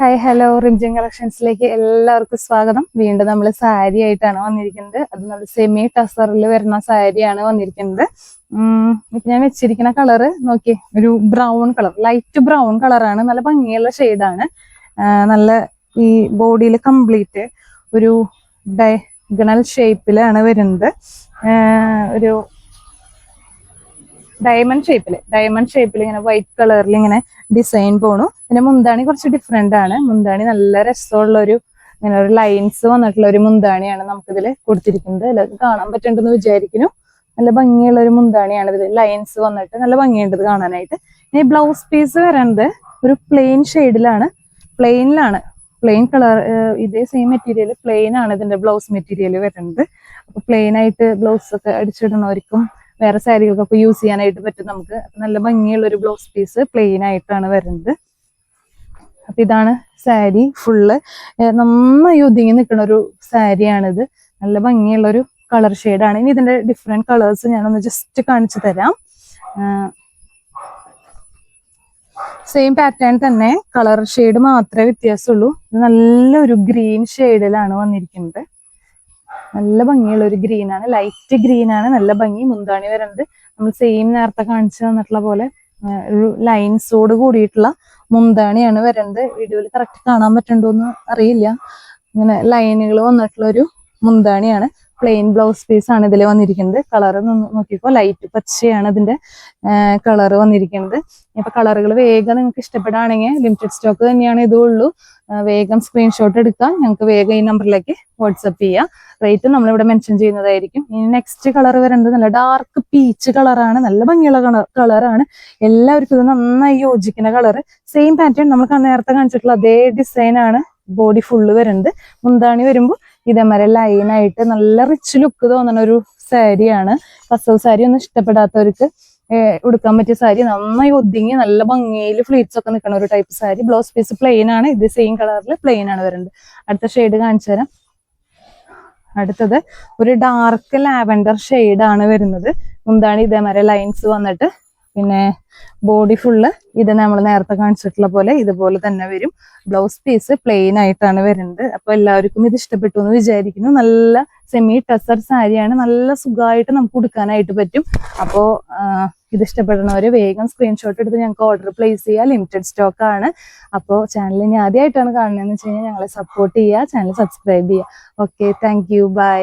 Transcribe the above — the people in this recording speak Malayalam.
ഹായ് ഹലോ റിംജിൻ കളക്ഷൻസിലേക്ക് എല്ലാവർക്കും സ്വാഗതം. വീണ്ടും നമ്മൾ സാരി ആയിട്ടാണ് വന്നിരിക്കുന്നത്. അത് നമ്മൾ സെമി ടസറിൽ വരുന്ന സാരിയാണ് വന്നിരിക്കുന്നത്. ഇപ്പൊ ഞാൻ വെച്ചിരിക്കുന്ന കളറ് നോക്കി, ഒരു ബ്രൗൺ കളർ, ലൈറ്റ് ബ്രൗൺ കളറാണ്. നല്ല ഭംഗിയുള്ള ഷെയ്ഡാണ്. നല്ല ഈ ബോഡിയിൽ കംപ്ലീറ്റ് ഒരു ഡയഗണൽ ഷേപ്പിലാണ് വരുന്നത്. ഒരു ഡയമണ്ട് ഷേപ്പിൽ ഇങ്ങനെ വൈറ്റ് കളറിൽ ഇങ്ങനെ ഡിസൈൻ പോണു. പിന്നെ മുന്താണി കുറച്ച് ഡിഫറെന്റ് ആണ്. മുന്താണി നല്ല രസമുള്ള ഇങ്ങനെ ഒരു ലൈൻസ് വന്നിട്ടുള്ള ഒരു മുന്താണിയാണ് നമുക്കിതിൽ കൊടുത്തിരിക്കുന്നത്. എല്ലാവർക്കും കാണാൻ പറ്റുന്നുണ്ടെന്ന് വിചാരിക്കുന്നു. നല്ല ഭംഗിയുള്ള ഒരു മുന്താണിയാണ്. ഇതിൽ ലൈൻസ് വന്നിട്ട് നല്ല ഭംഗിയുണ്ട് ഇത് കാണാനായിട്ട്. ഇനി ബ്ലൗസ് പീസ് വരുന്നത് ഒരു പ്ലെയിൻ ഷെയ്ഡിലാണ്, പ്ലെയിൻ കളർ. ഇതേ സെയിം മെറ്റീരിയൽ പ്ലെയിൻ ആണ് ഇതിന്റെ ബ്ലൗസ് മെറ്റീരിയൽ വരുന്നത്. അപ്പൊ പ്ലെയിൻ ആയിട്ട് ബ്ലൗസ് ഒക്കെ അടിച്ചിടുന്നവർക്കും വേറെ സാരികൾക്കൊക്കെ യൂസ് ചെയ്യാനായിട്ട് പറ്റും നമുക്ക്. നല്ല ഭംഗിയുള്ള ഒരു ബ്ലൗസ് പീസ് പ്ലെയിൻ ആയിട്ടാണ് വരുന്നത്. അപ്പൊ ഇതാണ് സാരി ഫുള്ള്. നന്നായി ഒതുങ്ങി നിൽക്കുന്ന ഒരു സാരിയാണിത്. നല്ല ഭംഗിയുള്ള ഒരു കളർ ഷെയ്ഡാണ്. ഇനി ഇതിന്റെ ഡിഫറെന്റ് കളേഴ്സ് ഞാനൊന്ന് ജസ്റ്റ് കാണിച്ചു തരാം. സെയിം പാറ്റേൺ തന്നെ, കളർ ഷെയ്ഡ് മാത്രമേ വ്യത്യാസമുള്ളൂ. ഇത് നല്ലൊരു ഗ്രീൻ ഷെയ്ഡിലാണ് വന്നിരിക്കുന്നത്. നല്ല ഭംഗിയുള്ള ഒരു ഗ്രീൻ ആണ്, ലൈറ്റ് ഗ്രീൻ ആണ്. നല്ല ഭംഗി. മുന്താണി വരുന്നത് നമ്മൾ സെയിം നേരത്തെ കാണിച്ചു തന്നിട്ടുള്ള പോലെ ഒരു ലൈൻസോട് കൂടിയിട്ടുള്ള മുന്താണിയാണ് വരുന്നത്. വീഡിയോയിൽ കറക്റ്റ് കാണാൻ പറ്റുന്നുണ്ടോ എന്ന് അറിയില്ല. ഇങ്ങനെ ലൈനുകൾ വന്നിട്ടുള്ള ഒരു മുന്താണിയാണ്. പ്ലെയിൻ ബ്ലൗസ് പീസ് ആണ് ഇതിൽ വന്നിരിക്കുന്നത്. കളർ നോക്കിക്കോ, ലൈറ്റ് പച്ചയാണ് ഇതിന്റെ കളർ വന്നിരിക്കുന്നത്. ഇപ്പൊ കളറുകൾ വേഗം നിങ്ങൾക്ക് ഇഷ്ടപ്പെടുകയാണെങ്കിൽ ലിമിറ്റഡ് സ്റ്റോക്ക് തന്നെയാണ് ഇതുള്ളൂ. വേഗം സ്ക്രീൻഷോട്ട് എടുക്കാം. ഞങ്ങൾക്ക് വേഗം ഈ നമ്പറിലേക്ക് വാട്സപ്പ് ചെയ്യാം. റേറ്റ് നമ്മളിവിടെ മെൻഷൻ ചെയ്യുന്നതായിരിക്കും. ഇനി നെക്സ്റ്റ് കളർ വരുന്നത് നല്ല ഡാർക്ക് പീച്ച് കളറാണ്. നല്ല ഭംഗിയുള്ള കളറാണ്. എല്ലാവർക്കും ഇത് നന്നായി യോജിക്കുന്ന കളർ. സെയിം പാറ്റേൺ നമ്മൾ നേരത്തെ കാണിച്ചിട്ടുള്ള അതേ ഡിസൈൻ ആണ് ബോഡി ഫുള്ള് വരുന്നത്. മുന്താണി വരുമ്പോൾ ഇതേമാതിരി ലൈനായിട്ട് നല്ല റിച്ച് ലുക്ക് തോന്നുന്ന ഒരു സാരിയാണ്. കസവ് സാരി ഒന്നും ഇഷ്ടപ്പെടാത്തവർക്ക് ഉടുക്കാൻ പറ്റിയ സാരി. നന്നായി ഒതുങ്ങി നല്ല ഭംഗിയിൽ ഫ്ലീറ്റ്സ് ഒക്കെ നിൽക്കുന്ന ഒരു type sari. Blouse piece plain ആണ്. ഇത് സെയിം കളറിൽ പ്ലെയിൻ ആണ് വരുന്നത്. അടുത്ത ഷെയ്ഡ് കാണിച്ചു തരാം. അടുത്തത് ഒരു ഡാർക്ക് ലാവൻഡർ ഷെയ്ഡാണ് വരുന്നത്. മുന്താണി ഇതേമാതിരി ലൈൻസ് വന്നിട്ട് പിന്നെ ബോഡി ഫുള്ള് ഇത് നമ്മൾ നേരത്തെ കാണിച്ചിട്ടുള്ള പോലെ ഇതുപോലെ തന്നെ വരും. ബ്ലൗസ് പീസ് പ്ലെയിൻ ആയിട്ടാണ് വരുന്നത്. അപ്പൊ എല്ലാവർക്കും ഇത് ഇഷ്ടപ്പെട്ടു എന്ന് വിചാരിക്കുന്നു. നല്ല സെമി ടസർ സാരിയാണ്. നല്ല സുഖമായിട്ട് നമുക്ക് ഉടുക്കാനായിട്ട് പറ്റും. അപ്പോൾ ഇത് ഇഷ്ടപ്പെടുന്നവര് വേഗം സ്ക്രീൻഷോട്ട് എടുത്ത് ഞങ്ങൾക്ക് ഓർഡർ പ്ലേസ് ചെയ്യുക. ലിമിറ്റഡ് സ്റ്റോക്ക് ആണ്. അപ്പോൾ ചാനൽ ഇനി ആദ്യമായിട്ടാണ് കാണുന്നതെന്ന് വെച്ച് കഴിഞ്ഞാൽ ഞങ്ങളെ സപ്പോർട്ട് ചെയ്യുക, ചാനൽ സബ്സ്ക്രൈബ് ചെയ്യുക. Okay, thank you, by.